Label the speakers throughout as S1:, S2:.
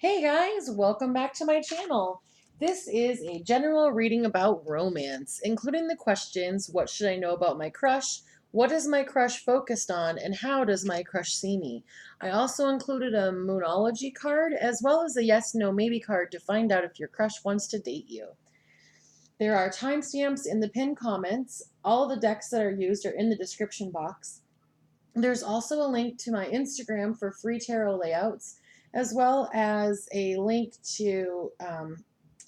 S1: Hey guys, welcome back to my channel. This is a general reading about romance, including the questions, what should I know about my crush, what is my crush focused on, and how does my crush see me? I also included a moonology card as well as a yes, no, maybe card to find out if your crush wants to date you. There are timestamps in the pinned comments. All the decks that are used are in the description box. There's also a link to my Instagram for free tarot layouts, as well as a link to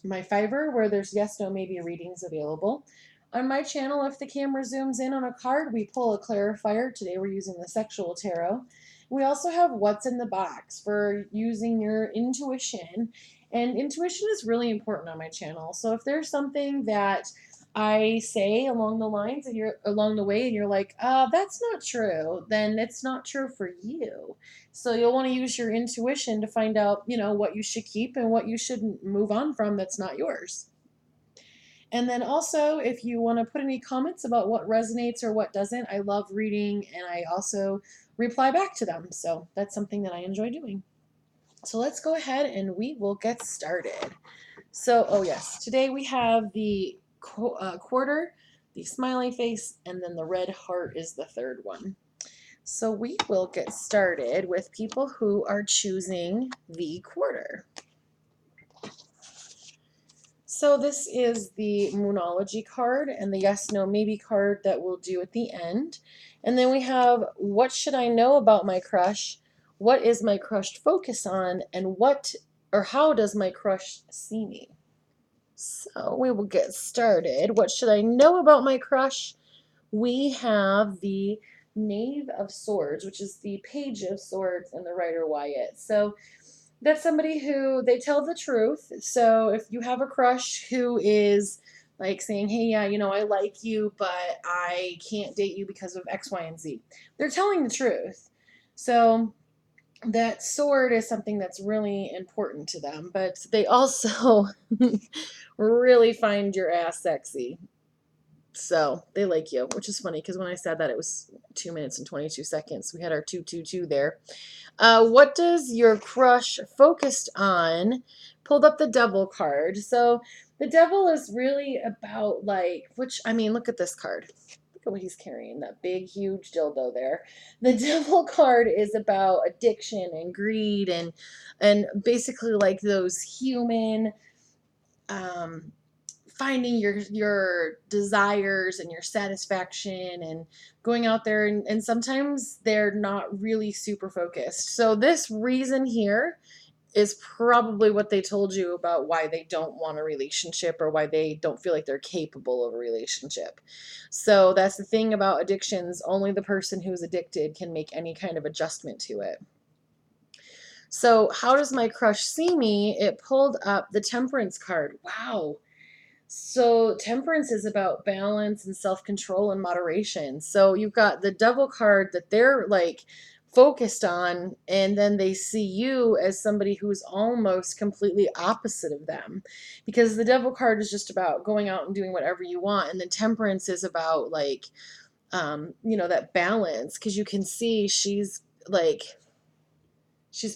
S1: my Fiverr where there's yes, no, maybe readings available. On my channel, if the camera zooms in on a card, we pull a clarifier. Today we're using the sexual tarot. We also have what's in the box for using your intuition. And intuition is really important on my channel. So if there's something that I say along the lines and you're along the way and you're like, that's not true, then it's not true for you. So you'll want to use your intuition to find out, what you should keep and what you should move on from that's not yours. And then also, if you want to put any comments about what resonates or what doesn't, I love reading and I also reply back to them. So that's something that I enjoy doing. So let's go ahead and we will get started. So, oh yes, today we have the quarter, the smiley face, and then the red heart is the third one. So we will get started with people who are choosing the quarter. So this is the moonology card and the yes, no, maybe card that we'll do at the end. And then we have what should I know about my crush? What is my crush focus on? And what or how does my crush see me? So we will get started. What should I know about my crush? We have the Knave of Swords, which is the Page of Swords and the Rider Wyatt. So that's somebody who they tell the truth. So if you have a crush who is like saying, hey, yeah, I like you, but I can't date you because of X, Y, and Z, they're telling the truth. So that sword is something that's really important to them, but they also really find your ass sexy. So they like you, which is funny because when I said that it was 2 minutes and 22 seconds. We had our 222 there. What does your crush focused on? Pulled up the devil card. So the devil is really about look at this card. Look at what he's carrying, that big, huge dildo there. The devil card is about addiction and greed and basically like those human um, finding your desires and your satisfaction and going out there and sometimes they're not really super focused. So this reason here is probably what they told you about why they don't want a relationship or why they don't feel like they're capable of a relationship. So that's the thing about addictions. Only the person who's addicted can make any kind of adjustment to it. So how does my crush see me? It pulled up the Temperance card. Wow. So temperance is about balance and self-control and moderation. So you've got the devil card that they're like focused on, and then they see you as somebody who's almost completely opposite of them. Because the devil card is just about going out and doing whatever you want, and the temperance is about that balance, because you can see she's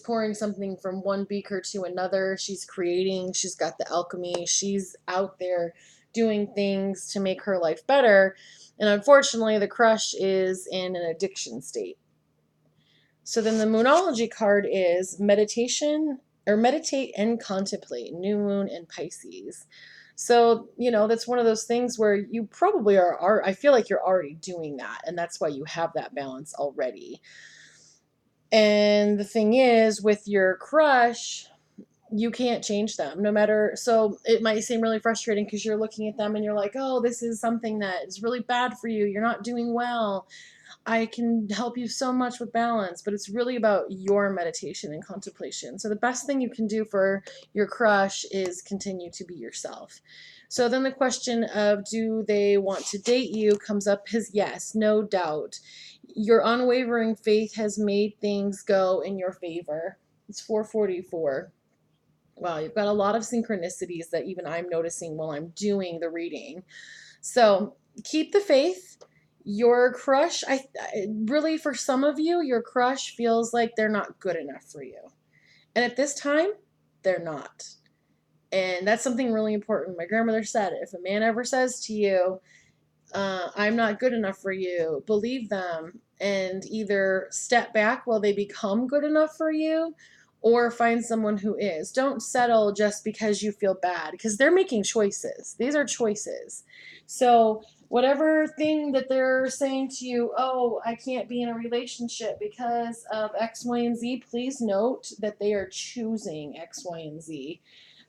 S1: pouring something from one beaker to another. She's creating. She's got the alchemy. She's out there doing things to make her life better. And unfortunately, the crush is in an addiction state. So then the moonology card is meditation or meditate and contemplate, new moon and Pisces. So, that's one of those things where you probably are I feel like you're already doing that. And that's why you have that balance already. And the thing is, with your crush, you can't change them no matter. So it might seem really frustrating because you're looking at them and you're like, oh, this is something that is really bad for you. You're not doing well. I can help you so much with balance, but it's really about your meditation and contemplation. So the best thing you can do for your crush is continue to be yourself. So then the question of do they want to date you comes up as yes, no doubt. Your unwavering faith has made things go in your favor. It's 444. Wow, you've got a lot of synchronicities that even I'm noticing while I'm doing the reading. So keep the faith. Your crush, really, for some of you, your crush feels like they're not good enough for you. And at this time, they're not. And that's something really important. My grandmother said, if a man ever says to you, I'm not good enough for you, believe them and either step back while they become good enough for you or find someone who is. Don't settle just because you feel bad because they're making choices. These are choices. So, whatever thing that they're saying to you, oh, I can't be in a relationship because of X, Y, and Z, please note that they are choosing X, Y, and Z.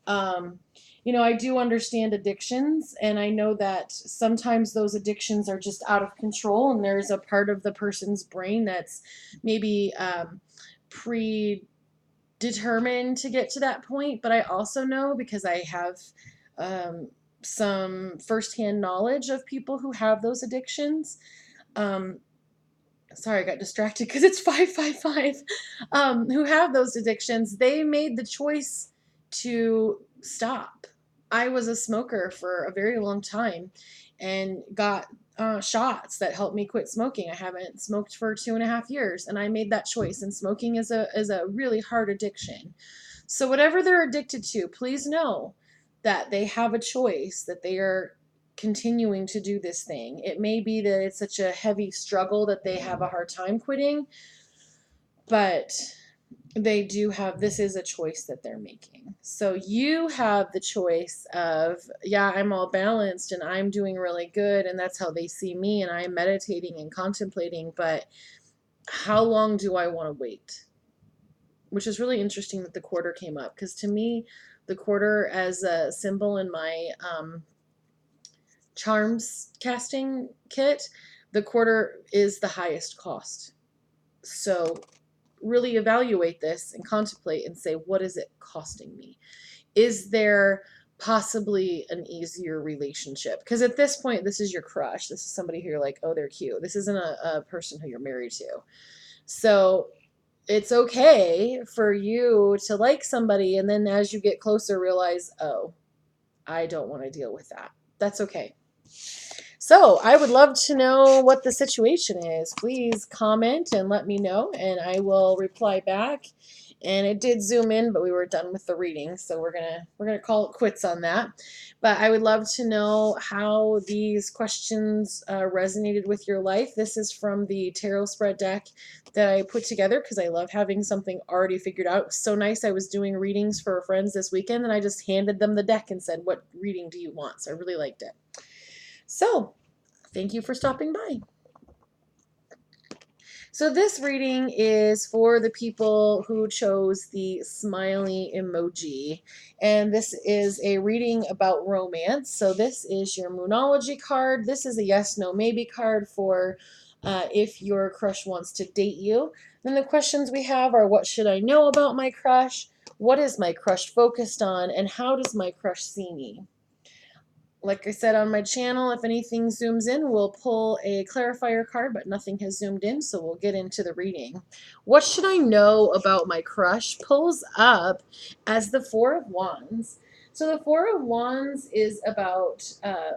S1: um, I do understand addictions, and I know that sometimes those addictions are just out of control, and there's a part of the person's brain that's maybe predetermined to get to that point. But I also know because I have um, some firsthand knowledge of people who have those addictions. Um, Sorry, I got distracted because it's 555. Who have those addictions, they made the choice to stop. I was a smoker for a very long time and got shots that helped me quit smoking. I haven't smoked for 2.5 years, and I made that choice. And smoking is a really hard addiction. So whatever they're addicted to, please know that they have a choice, that they are continuing to do this thing. It may be that it's such a heavy struggle that they have a hard time quitting, but they do have, this is a choice that they're making. So you have the choice of, yeah, I'm all balanced and I'm doing really good and that's how they see me and I'm meditating and contemplating, but how long do I want to wait? Which is really interesting that the quarter came up because to me, the quarter as a symbol in my charms casting kit, the quarter is the highest cost. So really evaluate this and contemplate and say, what is it costing me? Is there possibly an easier relationship? Because at this point, this is your crush. This is somebody who you're like, oh, they're cute. This isn't a person who you're married to. So it's okay for you to like somebody and then as you get closer realize, oh, I don't want to deal with that. That's okay. So I would love to know what the situation is. Please comment and let me know, and I will reply back. And it did zoom in, but we were done with the reading, so we're gonna call it quits on that. But I would love to know how these questions resonated with your life. This is from the tarot spread deck that I put together because I love having something already figured out. It was so nice. I was doing readings for friends this weekend, and I just handed them the deck and said, "What reading do you want?" So I really liked it. So thank you for stopping by. So this reading is for the people who chose the smiley emoji. And this is a reading about romance. So this is your Moonology card. This is a yes, no, maybe card for if your crush wants to date you. Then the questions we have are, what should I know about my crush? What is my crush focused on? And how does my crush see me? Like I said on my channel, if anything zooms in, we'll pull a clarifier card, but nothing has zoomed in, so we'll get into the reading. What should I know about my crush pulls up as the Four of Wands. So the Four of Wands is about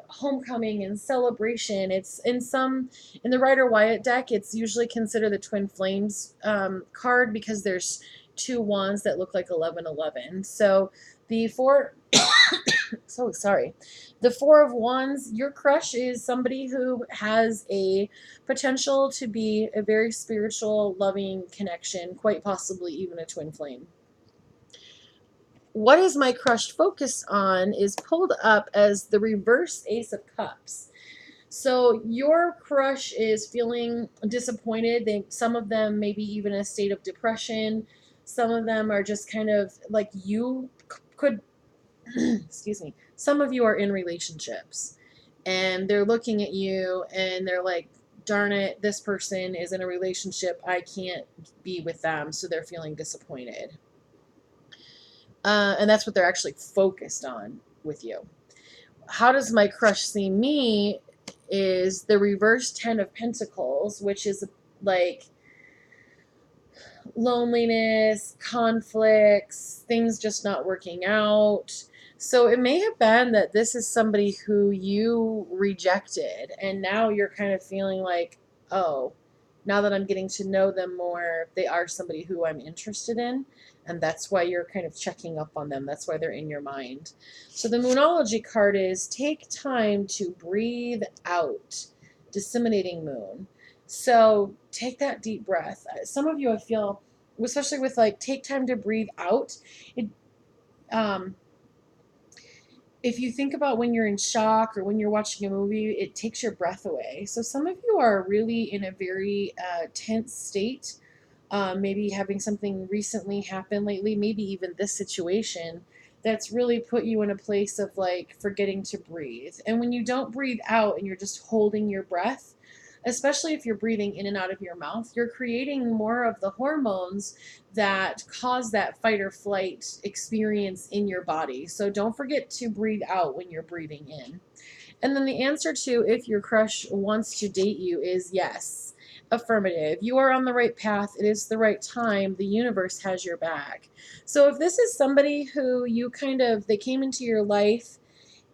S1: homecoming and celebration. It's in the Rider Wyatt deck, it's usually considered the Twin Flames card because there's two wands that look like 1111. So the four so sorry. The Four of Wands, your crush is somebody who has a potential to be a very spiritual, loving connection, quite possibly even a twin flame. What is my crush focused on is pulled up as the reverse Ace of Cups. So your crush is feeling disappointed. Some of them maybe even in a state of depression. Some of them are just kind of like you could excuse me, some of you are in relationships and they're looking at you and they're like, darn it, this person is in a relationship, I can't be with them, so they're feeling disappointed. And that's what they're actually focused on with you. How does my crush see me is the reverse Ten of Pentacles, which is like loneliness, conflicts, things just not working out. So it may have been that this is somebody who you rejected, and now you're kind of feeling like, oh, now that I'm getting to know them more, they are somebody who I'm interested in. And that's why you're kind of checking up on them. That's why they're in your mind. So the Moonology card is take time to breathe out. Disseminating moon. So take that deep breath. Some of you, I feel, especially with like take time to breathe out. It, um, if you think about when you're in shock or when you're watching a movie, it takes your breath away. So some of you are really in a very tense state, maybe having something recently happen lately, maybe even this situation that's really put you in a place of like forgetting to breathe. And when you don't breathe out and you're just holding your breath, especially if you're breathing in and out of your mouth, you're creating more of the hormones that cause that fight or flight experience in your body. So don't forget to breathe out when you're breathing in. And then the answer to if your crush wants to date you is yes. Affirmative. You are on the right path. It is the right time. The universe has your back. So if this is somebody who you kind of, they came into your life,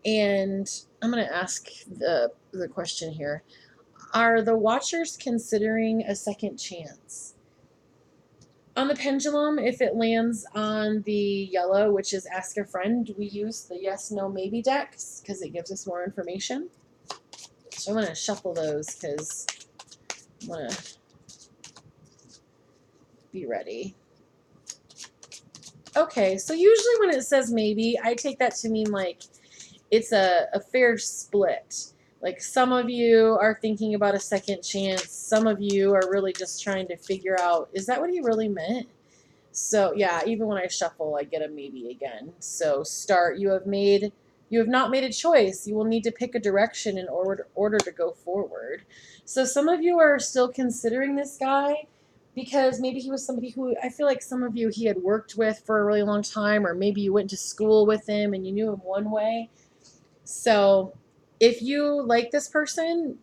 S1: and I'm going to ask the question here. Are the watchers considering a second chance? On the pendulum, if it lands on the yellow, which is ask a friend, we use the yes, no, maybe decks because it gives us more information. So I'm going to shuffle those because I want to be ready. Okay, so usually when it says maybe, I take that to mean like it's a fair split. Like some of you are thinking about a second chance. Some of you are really just trying to figure out, is that what he really meant? So yeah, even when I shuffle, I get a maybe again. So start, you have not made a choice. You will need to pick a direction in order to go forward. So some of you are still considering this guy because maybe he was somebody who I feel like some of you he had worked with for a really long time, or maybe you went to school with him and you knew him one way. So if you like this person,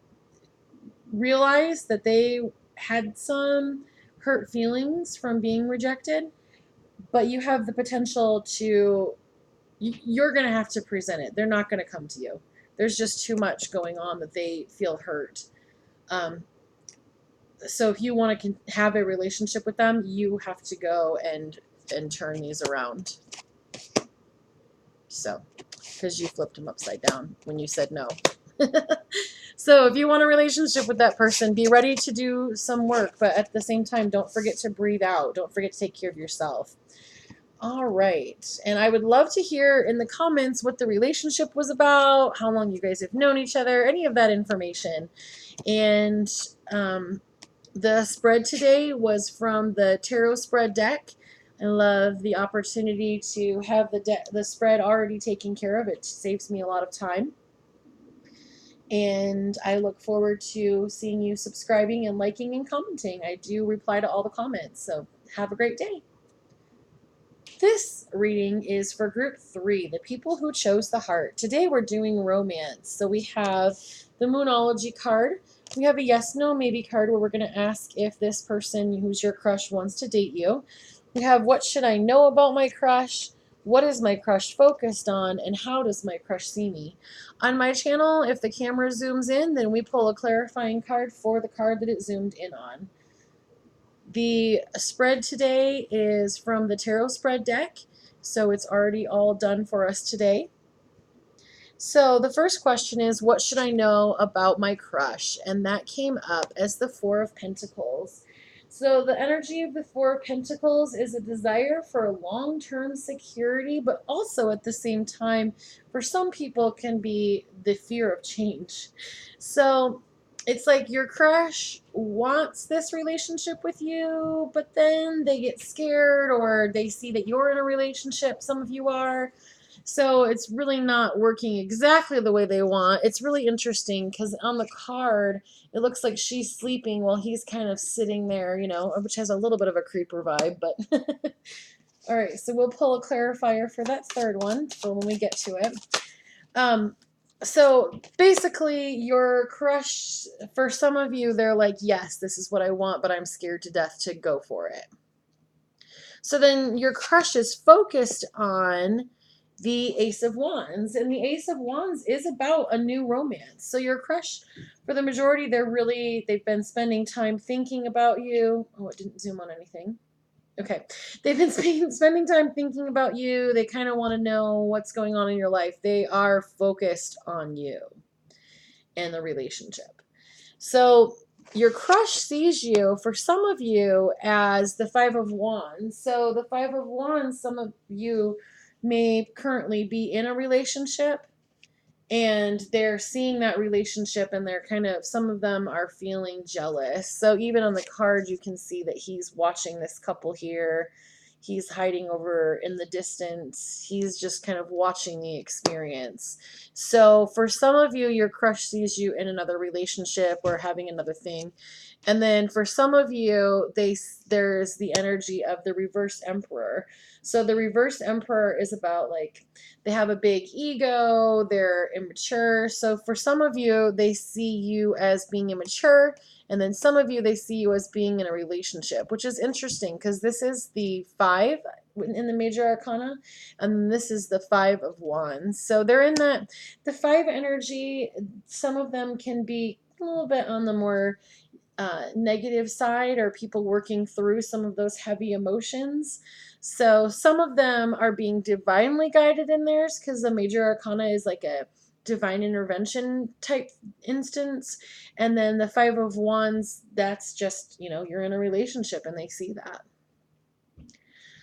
S1: realize that they had some hurt feelings from being rejected, but you have the potential to, you're going to have to present it. They're not going to come to you. There's just too much going on that they feel hurt. So if you want to have a relationship with them, you have to go and turn these around. So, because you flipped them upside down when you said no. So if you want a relationship with that person, be ready to do some work, but at the same time, don't forget to breathe out. Don't forget to take care of yourself. All right. And I would love to hear in the comments what the relationship was about, how long you guys have known each other, any of that information. And the spread today was from the tarot spread deck. I love the opportunity to have the spread already taken care of. It saves me a lot of time. And I look forward to seeing you subscribing and liking and commenting. I do reply to all the comments. So have a great day. This reading is for group 3, the people who chose the heart. Today we're doing romance. So we have the Moonology card. We have a yes, no, maybe card where we're going to ask if this person who's your crush wants to date you. We have what should I know about my crush? What is my crush focused on? And how does my crush see me? On my channel, if the camera zooms in, then we pull a clarifying card for the card that it zoomed in on. The spread today is from the tarot spread deck, so it's already all done for us today. So the first question is, what should I know about my crush? And that came up as the Four of Pentacles. So the energy of the Four of Pentacles is a desire for long-term security, but also at the same time, for some people, can be the fear of change. So it's like your crush wants this relationship with you, but then they get scared or they see that you're in a relationship. Some of you are. So it's really not working exactly the way they want. It's really interesting because on the card, it looks like she's sleeping while he's kind of sitting there, you know, which has a little bit of a creeper vibe. But all right, so we'll pull a clarifier for that third one for when we get to it. So basically, your crush, for some of you, they're like, yes, this is what I want, but I'm scared to death to go for it. So then your crush is focused on the Ace of Wands, and the Ace of Wands is about a new romance. So your crush, for the majority, they've been spending time thinking about you. Oh, it didn't zoom on anything. Okay. They've been spending time thinking about you. They kind of want to know what's going on in your life. They are focused on you and the relationship. So your crush sees you, for some of you, as the Five of Wands. So the Five of Wands, some of you may currently be in a relationship, and they're seeing that relationship, and they're kind of, some of them are feeling jealous. So even on the card you can see that he's watching this couple here. He's hiding over in the distance. He's just kind of watching the experience. So for some of you, your crush sees you in another relationship or having another thing. And then for some of you, there's the energy of the reverse emperor. So the reverse emperor is about, like, they have a big ego, they're immature. So for some of you, they see you as being immature, and then some of you, they see you as being in a relationship, which is interesting because this is the 5 in the major arcana, and this is the 5 of wands. So they're in that, the 5 energy. Some of them can be a little bit on the more negative side, or people working through some of those heavy emotions. So some of them are being divinely guided in theirs, because the major arcana is like a divine intervention type instance. And then the 5 of wands, that's just, you're in a relationship and they see that.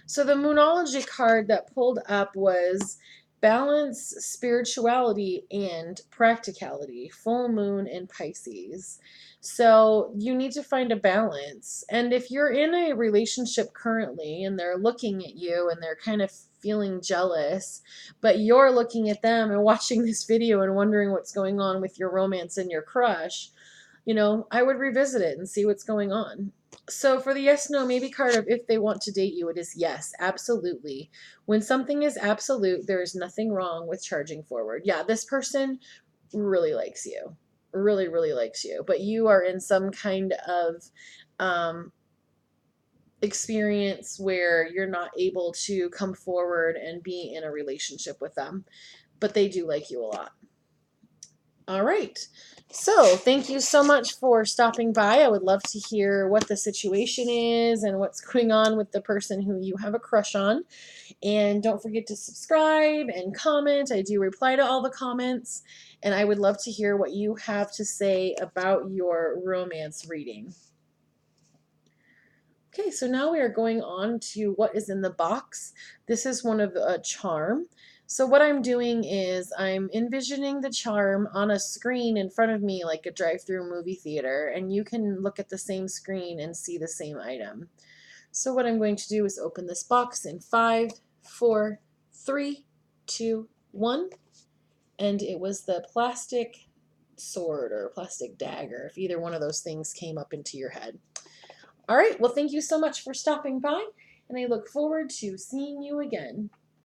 S1: So the Moonology card that pulled up was balance, spirituality, and practicality. Full moon in Pisces. So you need to find a balance. And if you're in a relationship currently and they're looking at you and they're kind of feeling jealous, but you're looking at them and watching this video and wondering what's going on with your romance and your crush, I would revisit it and see what's going on. So for the yes, no, maybe card of if they want to date you, it is yes, absolutely. When something is absolute, there is nothing wrong with charging forward. Yeah, this person really likes you, really, really likes you, but you are in some kind of experience where you're not able to come forward and be in a relationship with them, but they do like you a lot. All right. So thank you so much for stopping by. I would love to hear what the situation is and what's going on with the person who you have a crush on. And don't forget to subscribe and comment. I do reply to all the comments. And I would love to hear what you have to say about your romance reading. Okay, so now we are going on to what is in the box. This is one of a charm. So what I'm doing is I'm envisioning the charm on a screen in front of me, like a drive-through movie theater, and you can look at the same screen and see the same item. So what I'm going to do is open this box in 5, 4, 3, 2, 1, and it was the plastic sword or plastic dagger, if either one of those things came up into your head. All right, well, thank you so much for stopping by, and I look forward to seeing you again.